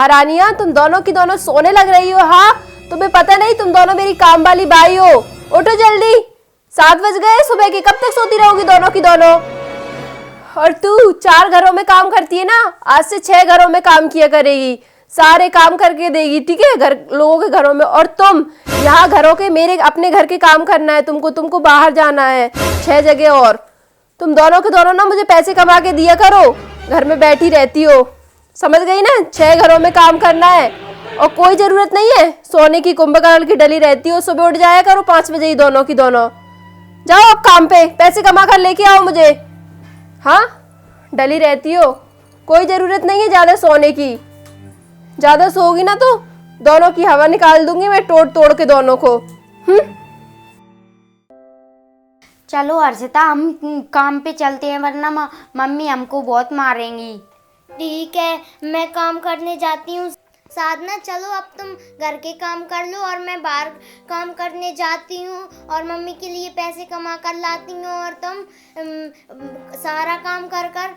महारानियां, तुम दोनों की दोनों सोने लग रही हो। हाँ, तुम्हें पता नहीं तुम दोनों मेरी काम वाली बाई हो। उठो जल्दी, 7 बज गए सुबह के, कब तक सोती रहोगी दोनों की दोनों। और तू 4 घरों में काम करती है ना, आज से 6 घरों में काम किया करेगी, सारे काम करके देगी, ठीक है, घर लोगों के घरों में। और तुम यहाँ घरों के, मेरे अपने घर के काम करना है तुमको बाहर जाना है 6 जगह। और तुम दोनों के दोनों ना मुझे पैसे कमा के दिया करो, घर में बैठी रहती हो, समझ गई ना। 6 घरों में काम करना है और कोई जरूरत नहीं है सोने की, कुंभकर्ण की डली रहती हो। सुबह उठ जाया करो 5 बजे ही दोनों की दोनों। जाओ अब काम पे, पैसे कमा कर लेके आओ मुझे। हाँ, डली रहती हो, कोई जरूरत नहीं है ज्यादा सोने की। ज्यादा सोगी ना तो दोनों की हवा निकाल दूंगी मैं, तोड़ तोड़ के दोनों को। चलो हर्षिता, हम काम पे चलते हैं, वरना मम्मी हमको बहुत मारेंगी। ठीक है, मैं काम करने जाती हूँ। साधना चलो, अब तुम घर के काम कर लो और मैं बाहर काम करने जाती हूँ और मम्मी के लिए पैसे कमा कर लाती हूँ। और तुम सारा काम कर कर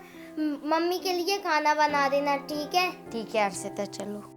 मम्मी के लिए खाना बना देना, ठीक है? ठीक है हर्षिता, चलो।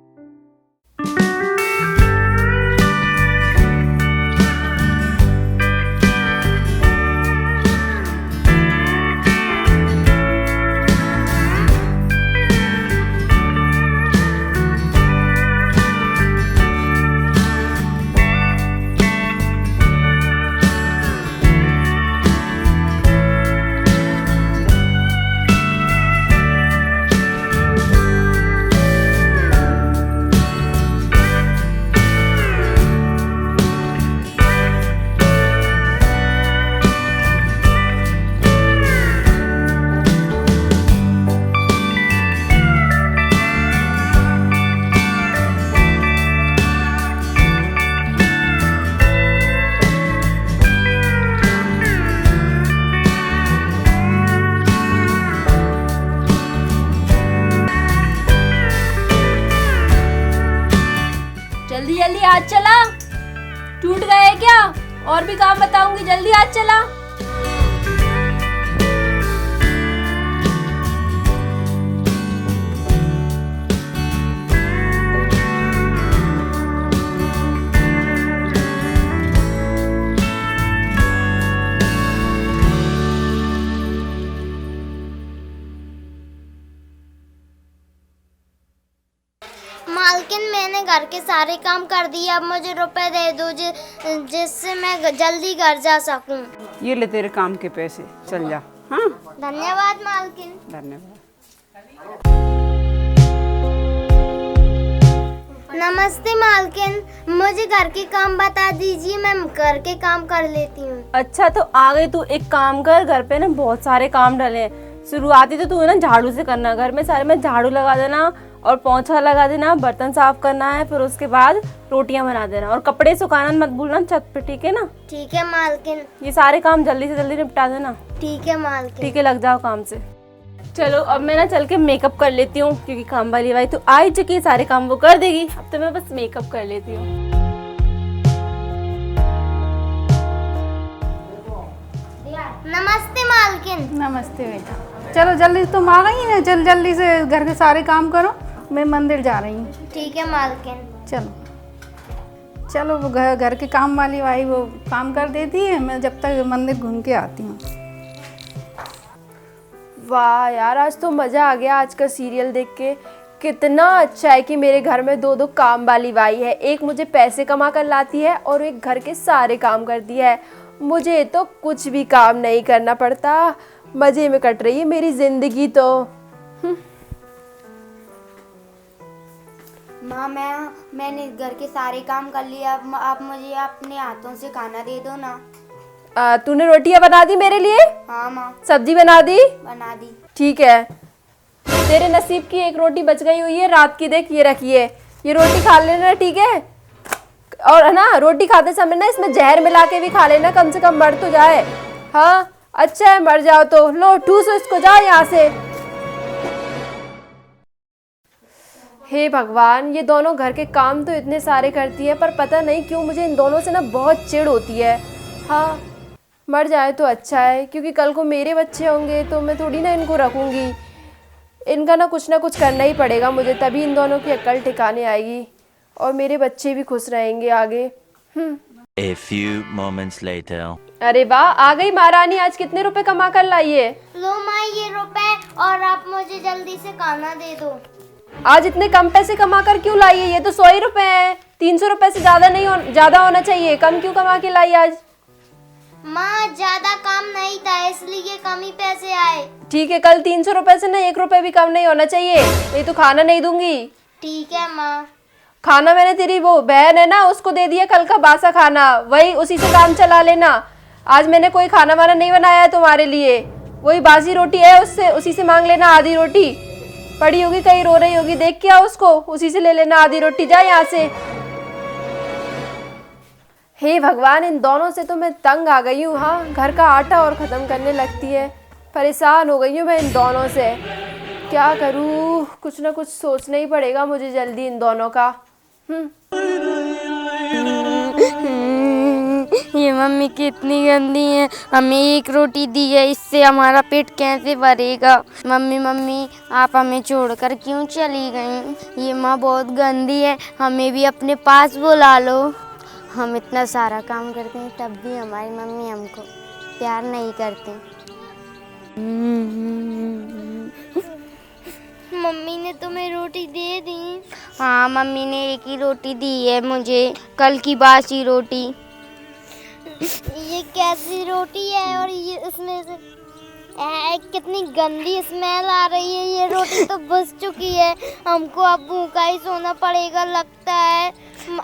जल्दी जल्दी हाथ चला, टूट गए क्या? और भी काम बताऊंगी, जल्दी हाथ चला। मालकिन, मैंने घर के सारे काम कर दिए, अब मुझे रुपए दे दो जिससे मैं जल्दी घर जा सकूं। ये ले तेरे काम के पैसे, चल जा। हाँ, धन्यवाद मालकिन। धन्यवाद। नमस्ते मालकिन, मुझे घर के काम बता दीजिए, मैं घर के काम कर लेती हूँ। अच्छा तो आ गई तू, एक काम कर, घर पे ना बहुत सारे काम डले हैं। शुरुआती तो तू है ना झाड़ू से करना, घर में सारे में झाड़ू लगा देना और पोंछा लगा देना, बर्तन साफ करना है, फिर उसके बाद रोटियां बना देना और कपड़े सुखाना मत भूलना छत पे, ठीक है ना? ठीक है मालकिन। ये सारे काम जल्दी से जल्दी निपटा देना। ठीक है मालकिन। ठीक है, लग जाओ काम से। चलो अब मैं ना चल के मेकअप कर लेती हूँ, क्योंकि काम वाली भाई तो आ ही चुकी है, सारे काम वो कर देगी, अब तो मैं बस मेकअप कर लेती हूँ। नमस्ते मालकिन। नमस्ते बेटा, चलो जल्दी, तुम आ गई ना, जल्दी से घर के सारे काम करो, मैं मंदिर जा रही हूँ। ठीक है मालकिन। चलो चलो, वो घर के काम वाली भाई वो काम कर देती है, मैं जब तक मंदिर घूम के आती हूँ। वाह यार, आज तो मज़ा आ गया आज का सीरियल देख के। कितना अच्छा है कि मेरे घर में 2 काम वाली बाई है, एक मुझे पैसे कमा कर लाती है और एक घर के सारे काम करती है। मुझे तो कुछ भी काम नहीं करना पड़ता, मज़े में कट रही है मेरी ज़िंदगी तो। माँ, मैंने घर के सारे काम कर लिए, अब आप मुझे अपने हाथों से खाना दे दो ना। तूने रोटियां बना दी मेरे लिए? हाँ माँ, सब्जी बना दी? बना दी। ठीक है, तेरे नसीब की एक रोटी बच गई हुई है रात की, देख ये रखी है, ये रोटी खा लेना, ठीक है? और है ना, रोटी खाते समय ना इसमें जहर मिला के भी खा लेना, कम से कम मर तो जाए। हाँ अच्छा है, मर जाओ तो। लो ठूसो इसको, जाओ यहाँ से। हे भगवान, ये दोनों घर के काम तो इतने सारे करती है, पर पता नहीं क्यों मुझे इन दोनों से ना बहुत चिढ़ होती है। हाँ, मर जाए तो अच्छा है, क्योंकि कल को मेरे बच्चे होंगे तो मैं थोड़ी ना इनको रखूँगी। इनका ना कुछ करना ही पड़ेगा मुझे, तभी इन दोनों की अक्ल ठिकाने आएगी और मेरे बच्चे भी खुश रहेंगे आगे। A few moments later. अरे वाह, आ गई महारानी। आज कितने रुपए कमा कर लाई है? लो माँ ये रुपए, और आप मुझे जल्दी से खाना दे दो। आज इतने कम पैसे कमा कर क्यों लाई है? ये तो 100 ही रुपए हैं। 300 रुपए से ज्यादा होना चाहिए। कम क्यों कमा के लाई आज? माँ ज्यादा काम नहीं था इसलिए कम ही पैसे आए। ठीक है, कल 300 रुपए से ना 1 रुपए भी कम नहीं होना चाहिए, नहीं तो खाना नहीं दूंगी। ठीक है माँ। खाना मैंने तेरी वो बहन है ना उसको दे दिया कल का बासा खाना, वही उसी से काम चला लेना। आज मैंने कोई खाना वाना नहीं बनाया है तुम्हारे लिए, वही बासी रोटी है उससे उसी से मांग लेना आधी रोटी। पड़ी होगी कहीं रो रही होगी, देख के आओ उसको, उसी से ले लेना आधी रोटी। जा यहाँ से। हे भगवान, इन दोनों से तो मैं तंग आ गई हूँ। हाँ, घर का आटा और ख़त्म करने लगती है। परेशान हो गई हूँ मैं इन दोनों से। क्या करूँ? कुछ ना कुछ सोचना ही पड़ेगा मुझे जल्दी इन दोनों का। ये मम्मी कितनी गंदी है, हमें एक रोटी दी है, इससे हमारा पेट कैसे भरेगा। मम्मी मम्मी आप हमें छोड़कर क्यों चली गई? ये माँ बहुत गंदी है, हमें भी अपने पास बुला लो। हम इतना सारा काम करते हैं तब भी हमारी मम्मी हमको प्यार नहीं करते। मम्मी ने तुम्हें रोटी दे दी? हाँ मम्मी ने एक ही रोटी दी है मुझे, कल की बासी रोटी। ये कैसी रोटी है और ये इसमें से कितनी गंदी स्मेल आ रही है। ये रोटी तो बच चुकी है, हमको अब भूखा ही सोना पड़ेगा लगता है।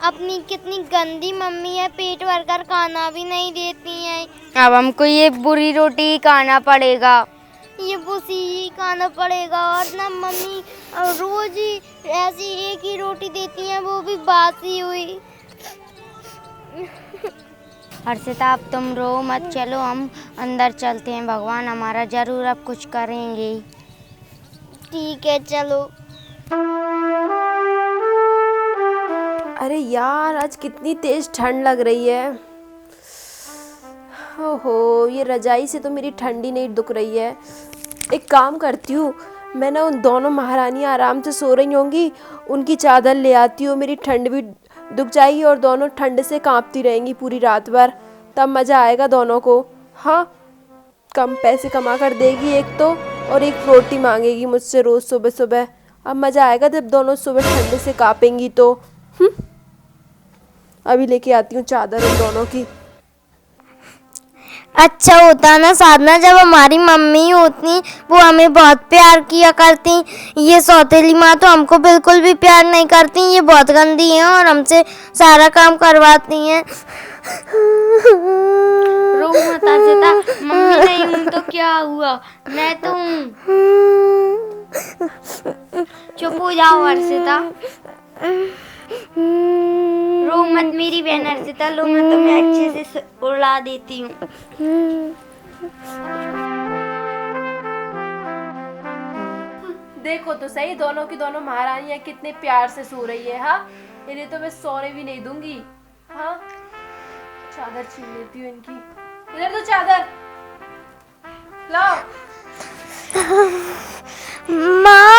अपनी कितनी गंदी मम्मी है, पेट भर कर खाना भी नहीं देती हैं। अब हमको ये बुरी रोटी ही खाना पड़ेगा। ये बुसी ही खाना पड़ेगा। और ना मम्मी रोज ही ऐसी एक ही रोटी देती हैं, वो भी बासी हुई। हर्षिता अब तुम रो मत, चलो हम अंदर चलते हैं, भगवान हमारा जरूर अब कुछ करेंगे। ठीक है चलो। अरे यार, आज कितनी तेज ठंड लग रही है। ओहो, ये रजाई से तो मेरी ठंडी नहीं दुख रही है। एक काम करती हूँ, मैं ना उन दोनों महारानी आराम से सो रही होंगी, उनकी चादर ले आती हूँ, मेरी ठंड भी दुख जाएगी और दोनों ठंड से कांपती रहेंगी पूरी रात भर, तब मज़ा आएगा दोनों को। हाँ, कम पैसे कमा कर देगी एक तो, और एक रोटी मांगेगी मुझसे रोज़ सुबह सुबह। अब मज़ा आएगा जब दोनों सुबह ठंड से कांपेंगी तो। अभी लेके आती हूँ चादर उन दोनों की। अच्छा होता ना साधना, जब हमारी मम्मी होती वो हमें बहुत प्यार किया करती। ये सौतेली माँ तो हमको बिल्कुल भी प्यार नहीं करती, ये बहुत गंदी हैं और हमसे सारा काम करवाती हैं। रो मत हर्षिता, मम्मी नहीं हूँ तो क्या हुआ, मैं तो हूँ। चुप हो जाओ हर्षिता, रो मत मेरी बहन हर्षिता। लो मैं तुम्हें अच्छे से उड़ा देती हूँ। देखो तो सही, दोनों की दोनों महारानियां कितने प्यार से सो रही है। हाँ, इन्हें तो मैं सोने भी नहीं दूंगी। हाँ, चादर छीन लेती हूँ इनकी। इधर तो चादर लाओ। माँ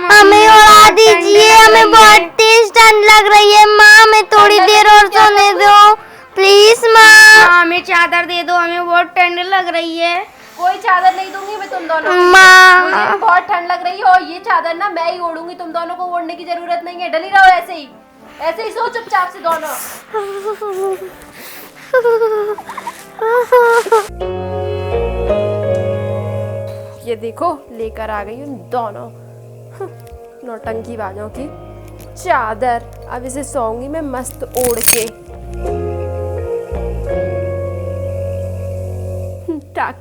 हमें उड़ा दीजिए, हमें बहुत तेज ठंड लग रही है। माँ हमें थोड़ी देर और सोने दो प्लीज। माँ हमें चादर दे दो, हमें बहुत ठंड लग रही है। कोई चादर नहीं दूंगी मैं तुम दोनों को। माँ मुझे भी बहुत ठंड लग रही है और ये चादर ना मैं ही ओढ़ूंगी, तुम दोनों को ओढ़ने की जरूरत नहीं है। डली रहो ऐसे ही सो चुपचाप से दोनों। ये देखो, लेकर आ गई उन दोनों नौटंकी बाजों की चादर। अब इसे सोऊंगी मैं मस्त ओढ़ के।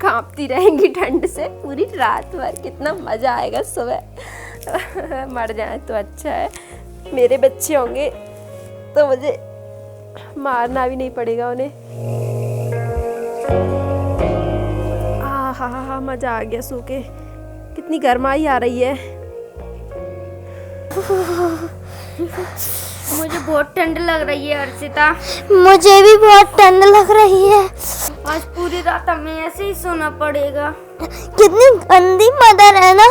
कांपती रहेंगी ठंड से पूरी रात भर, कितना मजा आएगा सुबह। मर जाए तो अच्छा है, मेरे बच्चे होंगे तो मुझे मारना भी नहीं पड़ेगा उन्हें। हा मजा आ गया सो के। कितनी गर्माई आ रही है। मुझे बहुत ठंड लग रही है अर्चिता। मुझे भी बहुत ठंड लग रही है। आज पूरी रात हमें ऐसे ही सोना पड़ेगा। कितनी गंदी मदर है ना।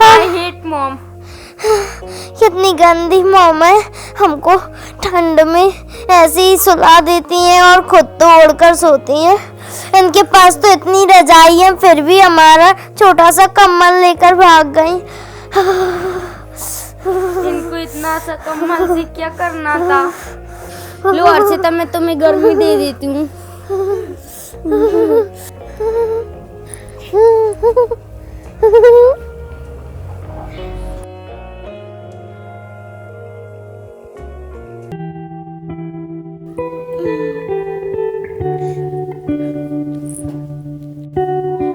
I hate mom. कितनी गंदी मॉम है, हमको ठंड में ऐसे ही सुला देती हैं और खुद तो ओढ़कर सोती हैं। इनके पास तो इतनी रजाई है, फिर भी हमारा छोटा सा कंबल लेकर भाग गई। इनको इतना सा कम्बल से क्या करना था। लो अर्चिता, मैं तुम्हें गर्मी दे देती हूँ।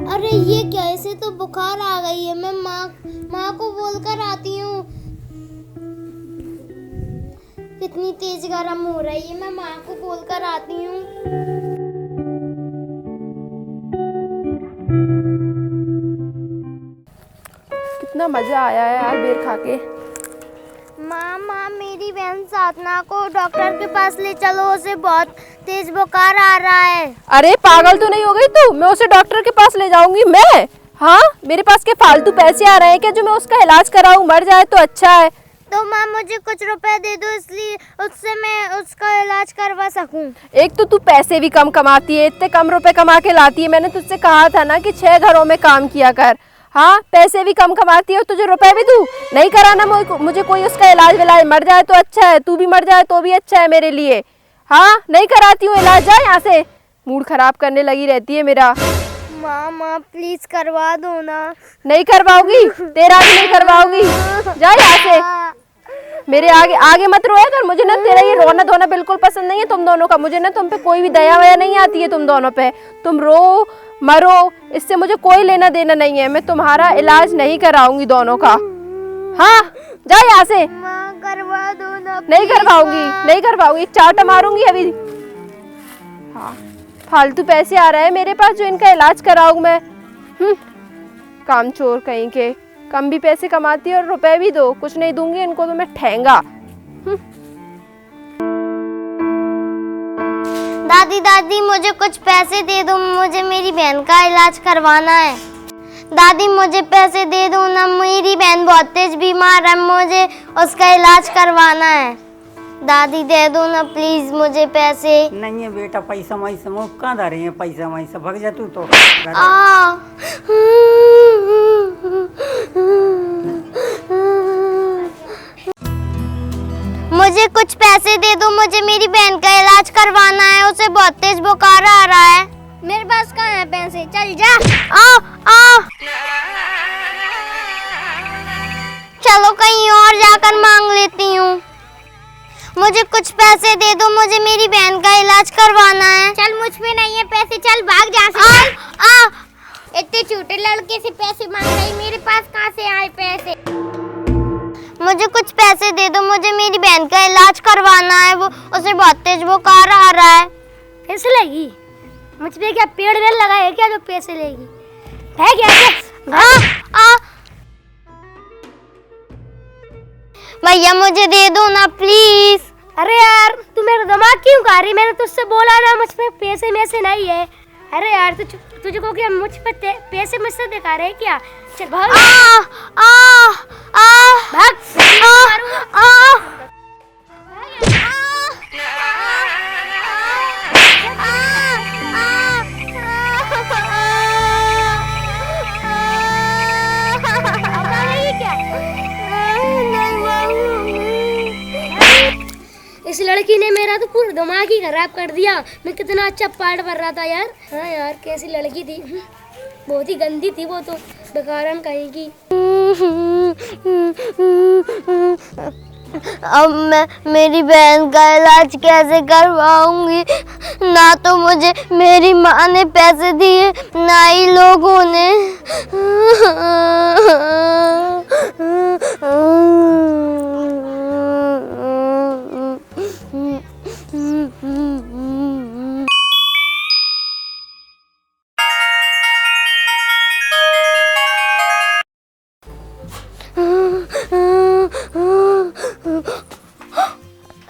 अरे ये क्या, इसे तो बुखार आ गई है। मैं माँ को बोलकर आती हूँ। कितनी तेज गर्म हो रही है, मैं माँ को बोलकर आती हूँ। कितना मजा आया है यार बेर खा के। माँ मेरी बहन साधना को डॉक्टर के पास ले चलो, उसे बहुत तेज बुखार आ रहा है। अरे पागल तो नहीं हो गई तू? मैं उसे डॉक्टर के पास ले जाऊंगी मैं? हाँ, मेरे पास के फालतू पैसे आ रहे हैं क्या जो मैं उसका इलाज कराऊं? मर जाए तो अच्छा है। तो माँ मुझे कुछ रुपए दे दो, इसलिए उससे मैं उसका इलाज करवा सकूं। एक तो तू पैसे भी कम कमाती है, इतने कम रुपए कमा के लाती है। मैंने तुझसे कहा था ना कि 6 घरों में काम किया कर। हाँ, पैसे भी कम कमाती है और तुझे रुपए भी दूं? नहीं कराना मुझे कोई उसका इलाज विलाज। मर जाए तो अच्छा है, तू भी मर जाए तो भी अच्छा है मेरे लिए। हाँ, नहीं कराती हूँ इलाज। जा यहाँ से, मूड खराब करने लगी रहती है मेरा। माँ प्लीज करवा दो ना। नहीं करवाऊंगी, तेरा भी नहीं करवाऊंगी। जा यहाँ से, मेरे आगे आगे मत रोया कर। मुझे ना तेरा ये रोना धोना बिल्कुल पसंद नहीं है तुम दोनों का। मुझे ना तुम पे कोई भी दया वया नहीं आती है तुम दोनों पे। तुम रो मरो, इससे मुझे कोई लेना देना नहीं है। मैं तुम्हारा इलाज नहीं कराऊंगी दोनों का। हाँ, जा यहाँ से। माँ करवा दो ना। नहीं करवाऊंगी, नहीं करवाऊंगी, चाटा मारूंगी अभी। हाँ, फालतू पैसे आ रहे हैं मेरे पास जो इनका इलाज कराऊं मैं। कामचोर कहीं के। कम भी पैसे कमाती है और रुपए भी दो। कुछ नहीं दूंगी इनको तो मैं ठेंगा। दादी मुझे कुछ पैसे दे दो, मुझे मेरी बहन का इलाज करवाना है। दादी मुझे पैसे दे दो ना, मेरी बहन बहुत तेज बीमार है, मुझे उसका इलाज करवाना है। दादी दे दो ना प्लीज मुझे पैसे। नहीं है बेटा, पैसा वैसा मुँह कहाँ धरे हैं? पैसा वैसा भग जा तू तो। मुझे कुछ पैसे दे दो, मुझे मेरी बहन का इलाज करवाना है, उसे बहुत तेज बुखार आ रहा है। मेरे पास कहाँ है पैसे? चल जा। चलो कहीं और जाकर मांग लेती हूँ। मुझे कुछ पैसे दे दो, मुझे मेरी बहन का इलाज करवाना है। चल मुझ पे नहीं है पैसे, चल भाग जा से। इतने छोटे लड़के से पैसे मांग रही, मेरे पास कहाँ से आए पैसे? मुझे कुछ पैसे दे दो, मुझे मेरी बहन का इलाज करवाना है, वो उसे बहुत तेज बुखार आ रहा है। पैसे लेगी? मुझ पे क्या पेड़ वेड़ लगा है क्या जो पैसे लेगी? है क्या? भैया मुझे दे दो ना प्लीज। अरे यार तू मेरा दिमाग क्यों खा रही? मैंने तुझसे बोला ना मुझ पे पैसे में से नहीं है। अरे यार तुझे को क्या मुझ पे पैसे मुझसे दिखा रहे क्या? चल भाग। भाग। इस लड़की ने मेरा तो पूरा दिमाग ही खराब कर दिया। मैं कितना अच्छा पार्ट भर रहा था यार। हाँ यार कैसी लड़की थी, बहुत ही गंदी थी वो तो, बेकारन कहीं की। अब मैं मेरी बहन का इलाज कैसे करवाऊंगी? ना तो मुझे मेरी माँ ने पैसे दिए, ना ही लोगों ने।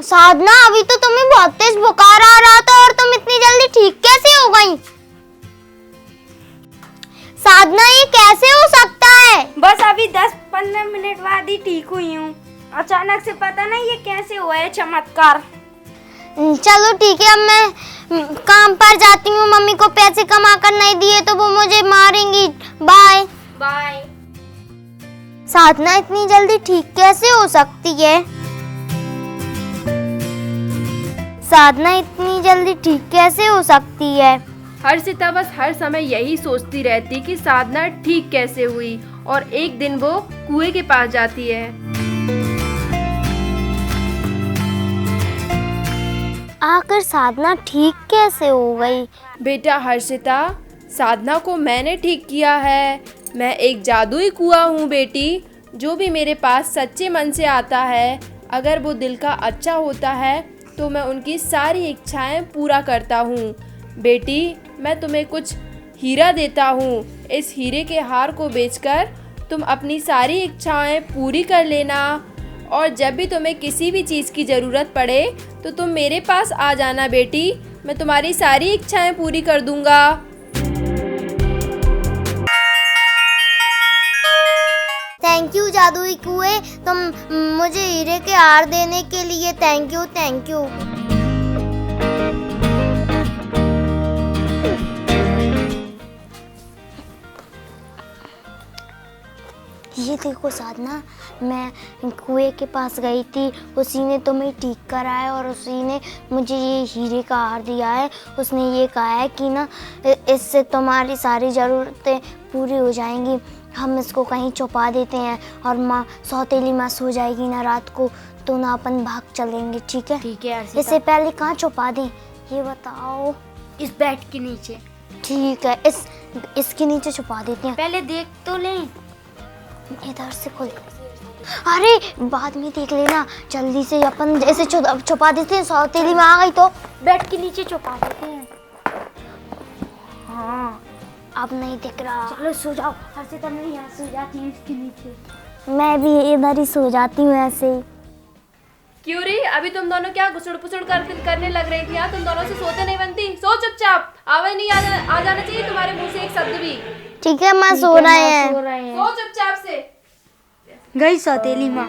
साधना, अभी तो तुम्हें बहुत तेज बुखार आ रहा था और तुम इतनी जल्दी ठीक कैसे हो गई? साधना, ये कैसे हो सकता है? बस अभी 10-15 मिनट बाद ही ठीक हुई हूँ। अचानक से पता नहीं ये कैसे हुआ है चमत्कार। चलो ठीक है, अब मैं काम पर जाती हूँ। मम्मी को पैसे कमा कर नहीं दिए तो वो मुझे मारेंगी। Bye bye. साधना इतनी जल्दी ठीक कैसे हो सकती है? साधना इतनी जल्दी ठीक कैसे हो सकती है? हर्षिता बस हर समय यही सोचती रहती कि साधना ठीक कैसे हुई, और एक दिन वो कुएं के पास जाती है। आखिर साधना ठीक कैसे हो गई? बेटा हर्षिता, साधना को मैंने ठीक किया है। मैं एक जादुई कुआं हूँ बेटी। जो भी मेरे पास सच्चे मन से आता है, अगर वो दिल का अच्छा होता है तो मैं उनकी सारी इच्छाएं पूरा करता हूँ। बेटी, मैं तुम्हें कुछ हीरा देता हूँ। इस हीरे के हार को बेचकर तुम अपनी सारी इच्छाएं पूरी कर लेना, और जब भी तुम्हें किसी भी चीज़ की ज़रूरत पड़े तो तुम मेरे पास आ जाना बेटी। मैं तुम्हारी सारी इच्छाएं पूरी कर दूंगा। थैंक यू जादुई कुएं, तुम मुझे हीरे के हार देने के लिए थैंक यू, थैंक यू। ये देखो साधना, मैं कुएं के पास गई थी, उसी ने तुम्हें ठीक कराया और उसी ने मुझे ये हीरे का हार दिया है। उसने ये कहा है कि ना इससे तुम्हारी सारी ज़रूरतें पूरी हो जाएंगी। हम इसको कहीं छुपा देते हैं और माँ सौतेली माँ सो जाएगी ना रात को, तो ना अपन भाग चलेंगे। ठीक है? ठीक है। इससे पहले कहाँ छुपा दें ये बताओ? इस बेड के नीचे। ठीक है, इसके नीचे छुपा देते हैं। पहले देख तो लें। इधर से खोल। अरे बाद में देख लेना, जल्दी से अपन ऐसे छुपा देते हैं। सौतेली माँ आ गई तो बेड के नीचे छुपा देते हैं। हाँ, अब नहीं दिख रहा। चलो सो जाओ। हर्षिता मैं यहाँ सो जाती हूँ इसके नीचे। मैं भी इधर ही सो जाती हूँ ऐसे ही। क्यों रे, अभी तुम दोनों क्या घुसड़ पुसड़ करने लग रही थी? यार तुम दोनों से सोते नहीं बनती। सो चुपचाप। आवाज नहीं आ जाना चाहिए तुम्हारे मुंह से एक शब्द भी। ठीक है, मैं सो रहे हैं। सो चुपचाप से। गई सौतेली माँ।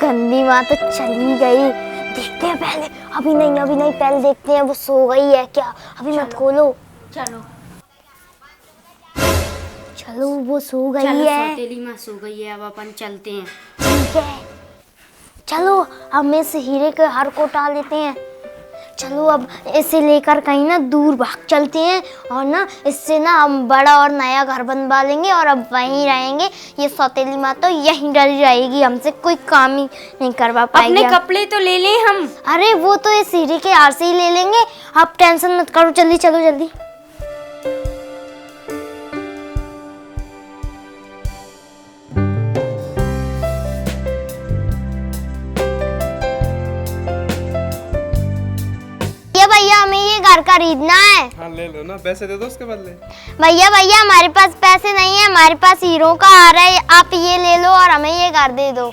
गंदी माँ तो चली गई। देखते हैं पहले। अभी नहीं पहले देखते हैं वो सो गई है क्या। अभी मत खोलो। चलो वो सो गई है। सौतेली माँ सो गई है, अब अपन चलते हैं। ठीक है, चलो हम इस हीरे के हार को उठा लेते हैं। चलो अब इसे लेकर कहीं ना दूर भाग चलते हैं, और ना इससे ना हम बड़ा और नया घर बनवा लेंगे और अब वहीं रहेंगे। ये सौतेली माँ तो यहीं डरी रहेगी, हमसे कोई काम ही नहीं करवा पाएगी। अपने कपड़े तो ले लें हम। अरे वो तो इस हीरे के हार से ही ले लेंगे, आप टेंशन मत करो। जल्दी चलो जल्दी। भैया हमें ये घर खरीदना है। हाँ ले लो ना, पैसे दे दो उसके बदले। भैया हमारे पास पैसे नहीं है, हमारे पास हीरो का हार है। आप ये ले लो और हमें ये घर दे दो।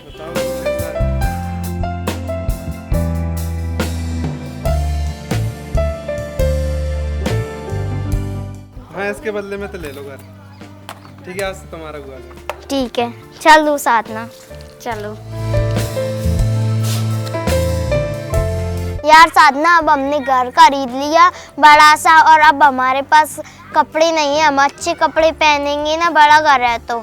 हाँ इसके बदले में तो ले लो घर। ठीक है, आज से तुम्हारा हुआ। ठीक है, चलो साधना चलो। यार साधना, अब हमने घर खरीद लिया बड़ा सा, और अब हमारे पास कपड़े नहीं है। हम अच्छे कपड़े पहनेंगे ना, बड़ा घर है तो।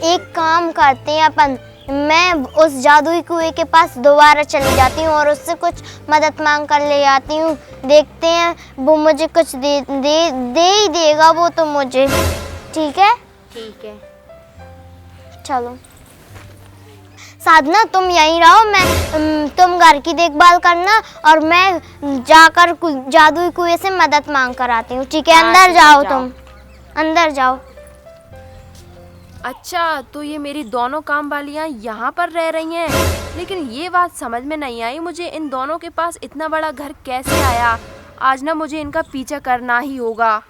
एक काम करते हैं अपन, मैं उस जादुई कुएं के पास दोबारा चली जाती हूँ और उससे कुछ मदद मांग कर ले आती हूँ। देखते हैं वो मुझे कुछ दे ही देगा वो तो मुझे। ठीक है? ठीक है, चलो साधना तुम यहीं रहो, तुम घर की देखभाल करना और मैं जाकर जादुई कुएं से मदद मांग कर आती हूँ। ठीक है? अंदर जाओ, तुम अंदर जाओ। अच्छा, तो ये मेरी दोनों काम वालियाँ यहाँ पर रह रही हैं, लेकिन ये बात समझ में नहीं आई मुझे, इन दोनों के पास इतना बड़ा घर कैसे आया। आज ना मुझे इनका पीछा करना ही होगा।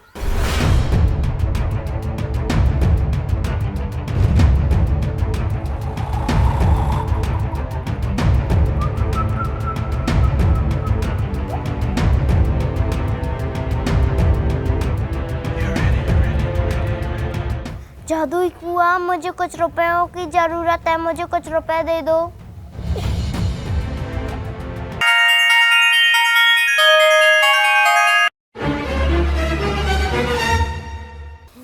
जादुई कुआं, मुझे कुछ रुपयों की ज़रूरत है, मुझे कुछ रुपए दे दो।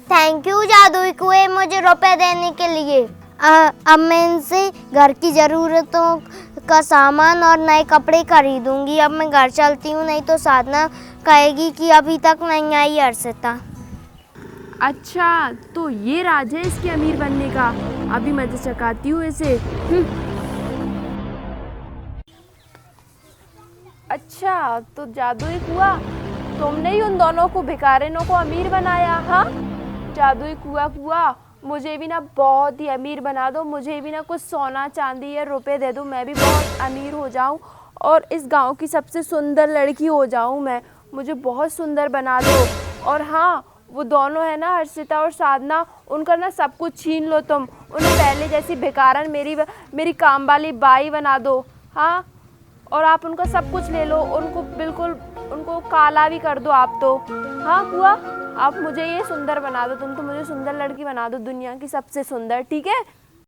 थैंक यू जादुई कुएं मुझे रुपए देने के लिए। अब मैं इनसे घर की ज़रूरतों का सामान और नए कपड़े खरीदूंगी। अब मैं घर चलती हूँ, नहीं तो साधना कहेगी कि अभी तक नहीं आई अर्षिता। अच्छा, तो ये राज है इसके अमीर बनने का। अभी मैं तो चकाती हूँ इसे। अच्छा, तो जादुई कुआं, तुमने ही उन दोनों को भिखारिनों को अमीर बनाया? हाँ जादुई कुआं, मुझे भी ना बहुत ही अमीर बना दो। मुझे भी ना कुछ सोना चांदी या रुपए दे दो, मैं भी बहुत अमीर हो जाऊं और इस गांव की सबसे सुंदर लड़की हो जाऊं मैं। मुझे बहुत सुंदर बना दो। और हाँ, वो दोनों है ना, हर्षिता और साधना, उनका ना सब कुछ छीन लो तुम। उन्हें पहले जैसी भिखारन मेरी काम वाली बाई बना दो। हाँ, और आप उनका सब कुछ ले लो, उनको बिल्कुल उनको काला भी कर दो आप तो। हाँ कुआं, आप मुझे ये सुंदर बना दो। तुम तो मुझे सुंदर लड़की बना दो, दुनिया की सबसे सुंदर, ठीक है?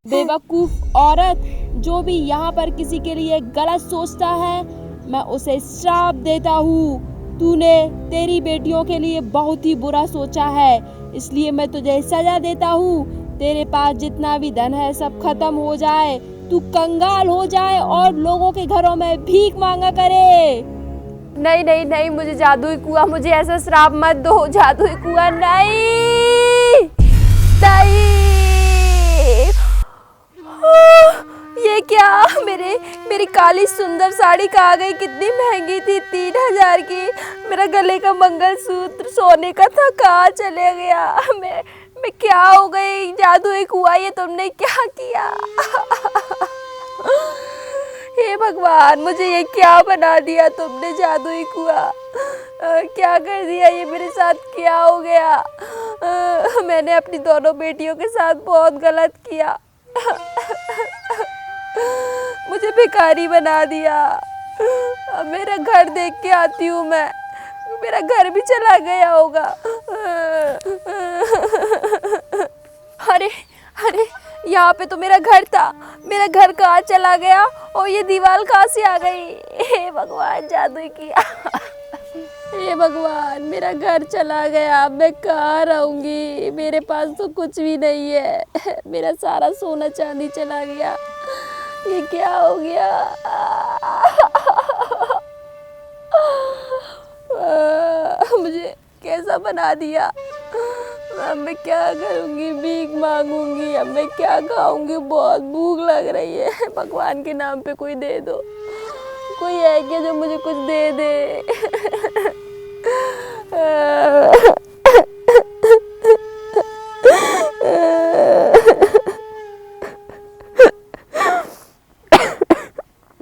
बेवकूफ़ औरत, जो भी यहाँ पर किसी के लिए गलत सोचता है, मैं उसे श्राप देता हूँ। तूने तेरी बेटियों के लिए बहुत ही बुरा सोचा है, इसलिए मैं तुझे सजा देता हूँ। तेरे पास जितना भी धन है सब खत्म हो जाए, तू कंगाल हो जाए और लोगों के घरों में भीख मांगा करे। नहीं नहीं नहीं, मुझे जादुई कुआं, मुझे ऐसा श्राप मत दो। जादुई कुआं नहीं, नहीं। ये क्या, मेरी काली सुंदर साड़ी कहाँ गई? कितनी महंगी थी, 3000 की। मेरा गले का मंगलसूत्र सोने का था, कहाँ चले गया? मैं क्या हो गई? जादुई कुआं, ये तुमने क्या किया? हे भगवान, मुझे ये क्या बना दिया तुमने? जादुई कुआं, क्या कर दिया ये मेरे साथ? क्या हो गया? मैंने अपनी दोनों बेटियों के साथ बहुत गलत किया। मुझे भिखारी बना दिया। अब मेरा घर देख के आती हूँ मैं। मेरा घर भी चला गया होगा। अरे अरे, यहाँ पे तो मेरा घर था। मेरा घर कहाँ चला गया? और ये दीवार कहाँ से आ गई? हे भगवान, जादू किया। हे भगवान, मेरा घर चला गया। मैं कहाँ रहूँगी? मेरे पास तो कुछ भी नहीं है। मेरा सारा सोना चांदी चला गया। ये क्या हो गया? मुझे कैसा बना दिया? अब मैं क्या करूँगी? भीख मांगूंगी। अब मैं क्या खाऊंगी? बहुत भूख लग रही है। भगवान के नाम पे कोई दे दो। कोई है क्या जो मुझे कुछ दे दे?